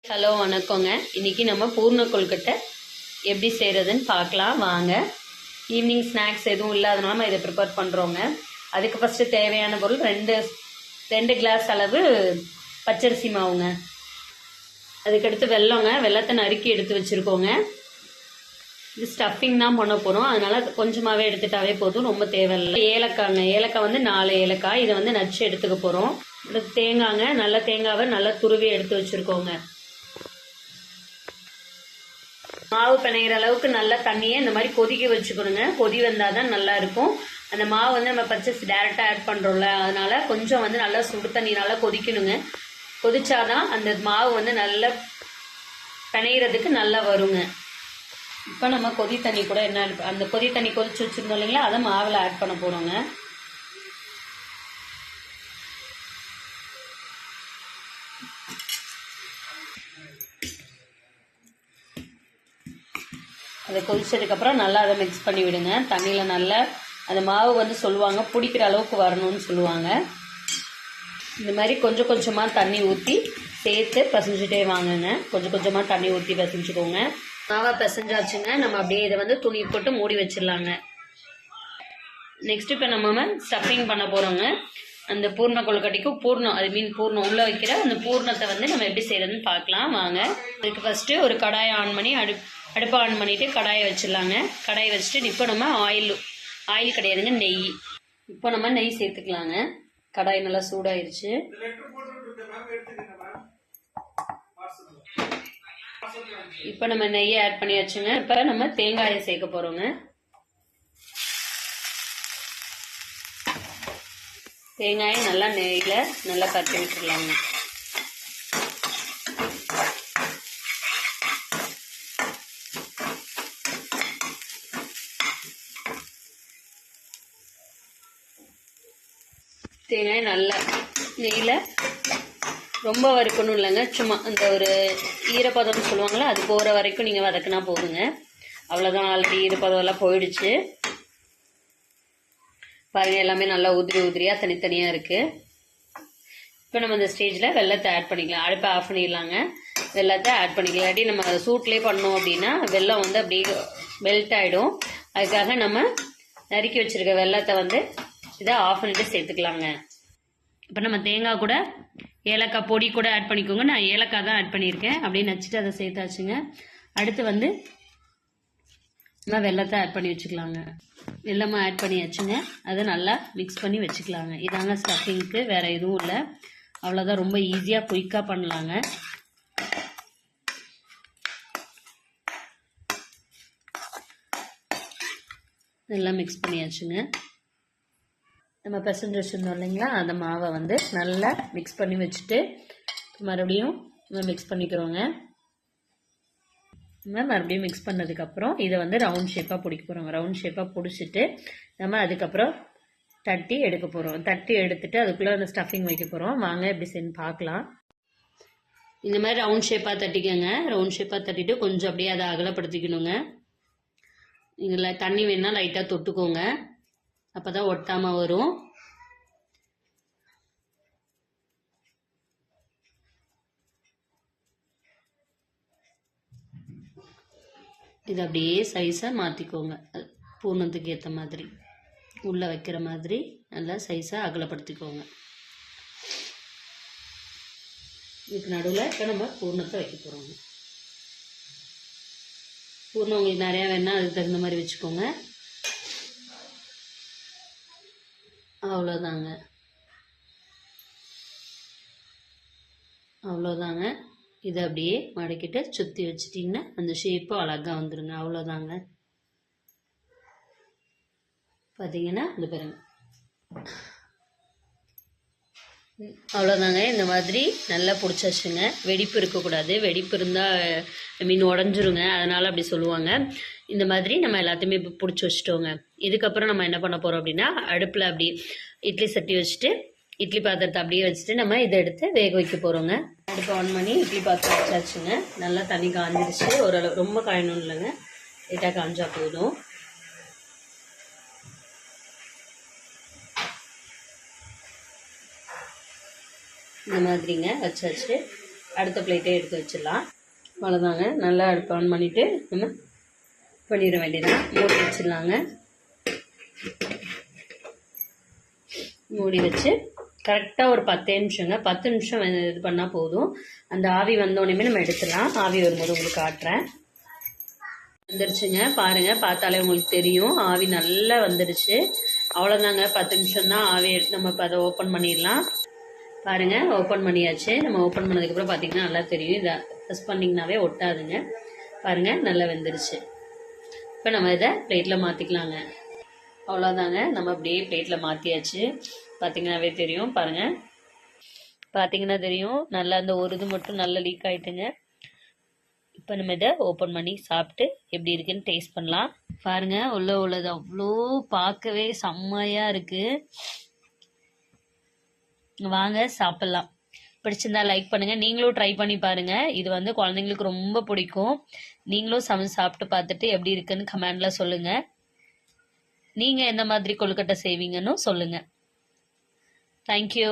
Hello வணக்கங்க. இன்றைக்கி நம்ம பூர்ண கொழுக்கட்டை எப்படி செய்கிறதுன்னு பார்க்கலாம் வாங்க. ஈவினிங் ஸ்நாக்ஸ் எதுவும் இல்லாதனால நம்ம இதை ப்ரிப்பேர் பண்ணுறோங்க. அதுக்கு ஃபஸ்ட்டு தேவையான பொருள் ரெண்டு கிளாஸ் அளவு பச்சரிசி மாவுங்க. அதுக்கடுத்து வெல்லத்தை நறுக்கி எடுத்து வச்சுருக்கோங்க. இது ஸ்டஃபிங் தான் பண்ண போகிறோம், அதனால் கொஞ்சமாகவே எடுத்துட்டாவே போதும், ரொம்ப தேவையில்லை. ஏலக்காய் வந்து 4 ஏலக்காய், இதை வந்து நச்சு எடுத்துக்க போகிறோம். தேங்காய்ங்க, நல்ல தேங்காவை நல்லா துருவி எடுத்து வச்சுருக்கோங்க. மாவு பிணைகிற அளவுக்கு நல்லா தண்ணியை இந்த மாதிரி கொதிக்க வச்சுக்கணுங்க. கொதி வந்தால் தான் நல்லா இருக்கும். அந்த மாவு வந்து நம்ம பச்சரிசி டேரெக்டாக ஆட் பண்ணுறோம்ல, அதனால கொஞ்சம் வந்து நல்லா சுடு தண்ணி நல்லா கொதிக்கணுங்க. கொதிச்சாதான் அந்த மாவு வந்து நல்லா பிணைகிறதுக்கு நல்லா வருங்க. இப்போ நம்ம கொதி தண்ணி கூட அந்த கொதி தண்ணி கொதிச்சு வச்சுருந்தோம் இல்லைங்களா, அதை மாவில் ஆட் பண்ண போகிறோங்க. அதை கொதிச்சதுக்கப்புறம் நல்லா அதை மிக்ஸ் பண்ணி விடுங்க. தண்ணியில் நல்லா அந்த மாவு வந்து சொல்லுவாங்க பிடிக்கிற அளவுக்கு வரணும்னு சொல்லுவாங்க. இந்த மாதிரி கொஞ்சம் கொஞ்சமாக தண்ணி ஊற்றி சேர்த்து பிசைஞ்சிட்டே வாங்குங்க. கொஞ்சம் கொஞ்சமாக தண்ணி ஊற்றி பிசைஞ்சுக்கோங்க. மாவை பிசைஞ்சாச்சுங்க. நம்ம அப்படியே இதை வந்து துணி போட்டு மூடி வச்சிடலாங்க. நெக்ஸ்ட் இப்போ நம்ம ஸ்டஃபிங் பண்ண போகிறோங்க. அந்த பூர்ண கொழுக்கட்டைக்கு பூர்ணம் உள்ளே வைக்கிற அந்த பூர்ணத்தை வந்து நம்ம எப்படி செய்கிறதுன்னு பார்க்கலாம் வாங்க. அதுக்கு ஃபஸ்ட்டு ஒரு கடாயை ஆன் பண்ணி அடுப்பை ஆன் பண்ணிவிட்டு கடாயை வச்சிடலாங்க. கடாயை வச்சுட்டு இப்போ நம்ம ஆயில் கிடையாதுங்க, நெய். இப்போ நம்ம நெய் சேர்த்துக்கலாங்க. கடாய் நல்லா சூடாயிருச்சு. இப்போ நம்ம நெய்யை ஆட் பண்ணியாச்சுங்க. இப்போ நம்ம தேங்காயை சேர்க்க போகிறோங்க. தேங்காயை நல்லா நெய்யில் நல்லா கட்டி விட்டுடலாங்க. தேங்காய் நல்லா நெய்யில் ரொம்ப வறுக்கணும் இல்லைங்க, சும்மா அந்த ஒரு ஈரப்பதம்னு சொல்லுவாங்களே அது போகிற வரைக்கும் நீங்கள் வதக்குனா போதுங்க. அவ்வளோதான், ஆல்ரெடி ஈரப்பதம் எல்லாம் போயிடுச்சு பாருங்க. எல்லாமே நல்லா உதிரியாக தனித்தனியாக இருக்குது. இப்போ நம்ம இந்த ஸ்டேஜில் வெல்லத்தை ஆட் பண்ணிக்கலாம். அடுப்பை ஆஃப் பண்ணிடலாங்க. வெல்லத்தை ஆட் பண்ணிக்கலாம். இல்லாட்டி நம்ம சூட்லேயே பண்ணோம் அப்படின்னா வெல்லம் வந்து அப்படியே மெல்ட் ஆகிடும். அதுக்காக நம்ம நறுக்கி வச்சுருக்க வெல்லத்தை வந்து இதை ஆஃப் பண்ணிட்டு சேர்த்துக்கலாங்க. இப்போ நம்ம தேங்காய் கூட ஏலக்காய் பொடி கூட ஆட் பண்ணிக்கோங்க. நான் ஏலக்காய் தான் ஆட் பண்ணியிருக்கேன். அப்படியே நச்சுட்டு அதை சேர்த்தாச்சுங்க. அடுத்து வந்து நம்ம வெல்லத்தை ஆட் பண்ணி வச்சுக்கலாங்க. வெல்லமாக ஆட் பண்ணியாச்சுங்க. அதை நல்லா மிக்ஸ் பண்ணி வச்சுக்கலாங்க. இதாங்க ஸ்டஃபிங்க்கு, வேறு எதுவும் இல்லை. அவ்வளோதான், ரொம்ப ஈஸியாக குயிக்காக பண்ணலாங்க. நல்லா மிக்ஸ் பண்ணியாச்சுங்க. நம்ம பிசைஞ்சு வச்சுருந்தோம் இல்லைங்களா, அந்த மாவை வந்து நல்லா மிக்ஸ் பண்ணி வச்சுட்டு மறுபடியும் நம்ம மிக்ஸ் பண்ணிக்கிறோங்க. நம்ம மறுபடியும் மிக்ஸ் பண்ணதுக்கப்புறம் இதை வந்து ரவுண்ட் ஷேப்பாக பிடிக்க போகிறோங்க. ரவுண்ட் ஷேப்பாக பிடிச்சிட்டு நம்ம அதுக்கப்புறம் தட்டி எடுக்க போகிறோம். தட்டி எடுத்துட்டு அதுக்குள்ளே அந்த ஸ்டஃபிங் வைக்க போகிறோம். வாங்க எப்படி செய்யணும் பார்க்கலாம். இந்த மாதிரி ரவுண்ட் ஷேப்பாக தட்டிக்கோங்க. ரவுண்ட் ஷேப்பாக தட்டிட்டு கொஞ்சம் அப்படியே அதை அகலப்படுத்திக்கணுங்க. நீங்கள் தண்ணி வேணால் லைட்டாக தொட்டுக்கோங்க, அப்போ தான் ஒட்டாமல் வரும். இது அப்படியே சைஸாக மாற்றிக்கோங்க. பூர்ணத்துக்கு ஏற்ற மாதிரி உள்ளே வைக்கிற மாதிரி நல்லா சைஸாக அகலப்படுத்திக்கோங்க. இதுக்கு நடுவில் இப்போ நம்ம பூர்ணத்தை வைக்க போகிறோங்க. பூர்ணம் உங்களுக்கு நிறையா வேணால் அதுக்கு தகுந்த மாதிரி வச்சுக்கோங்க. அவ்வளோதாங்க. இதை அப்படியே மடக்கிட்டு சுற்றி வச்சிட்டிங்கன்னா அந்த ஷேப்பு அழகாக வந்துடுங்க. அவ்வளோதாங்க. பார்த்தீங்கன்னா இந்த பாருங்க, அவ்வளோதாங்க. இந்த மாதிரி நல்லா பிடிச்சாச்சுங்க. வெடிப்பு இருக்கக்கூடாது. வெடிப்பு இருந்தால் உடஞ்சிருங்க, அதனால் அப்படி சொல்லுவாங்க. இந்த மாதிரி நம்ம எல்லாத்தையுமே இப்போ பிடிச்சி வச்சுட்டோங்க. இதுக்கப்புறம் நம்ம என்ன பண்ண போகிறோம் அப்படின்னா, அடுப்பில் அப்படி இட்லி சட்டி வச்சுட்டு இட்லி பாத்திரத்தை அப்படியே வச்சுட்டு நம்ம இதை எடுத்து வேக வைக்க போகிறோங்க. அடுப்பு ஆன் பண்ணி இட்லி பாத்திரம் வச்சாச்சுங்க. நல்லா தண்ணி காஞ்சிருச்சு. ஓரளவு ரொம்ப காயணும் இல்லைங்க, லைட்டாக காஞ்சா போதும். இந்த மாதிரிங்க வச்சாச்சு. அடுத்த பிளேட்டே எடுத்து வச்சிடலாம். அவ்வளோதாங்க. நல்லா அடுப்பு ஆன் பண்ணிவிட்டு நம்ம பண்ணிட வேண்டியதான். மூடி வச்சிடலாங்க. மூடி வச்சு கரெக்டாக ஒரு 10 நிமிஷங்க. 10 நிமிஷம் இது பண்ணால் போதும். அந்த ஆவி வந்தோடனே நம்ம எடுத்துடலாம். ஆவி வரும்போது உங்களுக்கு காட்டுறேன். வந்துருச்சுங்க, பாருங்கள். பார்த்தாலே உங்களுக்கு தெரியும் ஆவி நல்லா வந்துருச்சு. அவ்வளோதாங்க, 10 நிமிஷம் தான் ஆவி. நம்ம இப்போ அதை ஓப்பன் பண்ணிடலாம். பாருங்கள், ஓப்பன் பண்ணியாச்சு. நம்ம ஓப்பன் பண்ணதுக்கப்புறம் பார்த்தீங்கன்னா நல்லா தெரியும். இதை ப்ரெஸ் பண்ணிங்கனாவே ஒட்டாதுங்க. பாருங்கள், நல்லா வெந்துருச்சு. இப்போ நம்ம இதை பிளேட்டில் மாற்றிக்கலாங்க. அவ்வளோதாங்க, நம்ம அப்படியே பிளேட்டில் மாற்றியாச்சு. பார்த்தீங்கன்னாவே தெரியும். பாருங்கள், பார்த்தீங்கன்னா தெரியும். நல்லா அந்த ஒரு இது மட்டும் நல்லா லீக் ஆகிட்டுங்க. இப்போ நம்ம இதை ஓப்பன் பண்ணி சாப்பிட்டு எப்படி இருக்குன்னு டேஸ்ட் பண்ணலாம். பாருங்கள், உள்ளது அவ்வளோ பார்க்கவே செம்மையாக இருக்குது. வாங்க சாப்பிட்லாம். பிடிச்சிருந்தா லைக் பண்ணுங்கள். நீங்களும் ட்ரை பண்ணி பாருங்கள். இது வந்து குழந்தைங்களுக்கு ரொம்ப பிடிக்கும். நீங்களும் சமைச்சு சாப்பிட்டு பார்த்துட்டு எப்படி இருக்குன்னு கமெண்டில் சொல்லுங்கள். நீங்கள் எந்த மாதிரி கொழுக்கட்டை செய்வீங்கன்னு சொல்லுங்கள். தேங்க்யூ.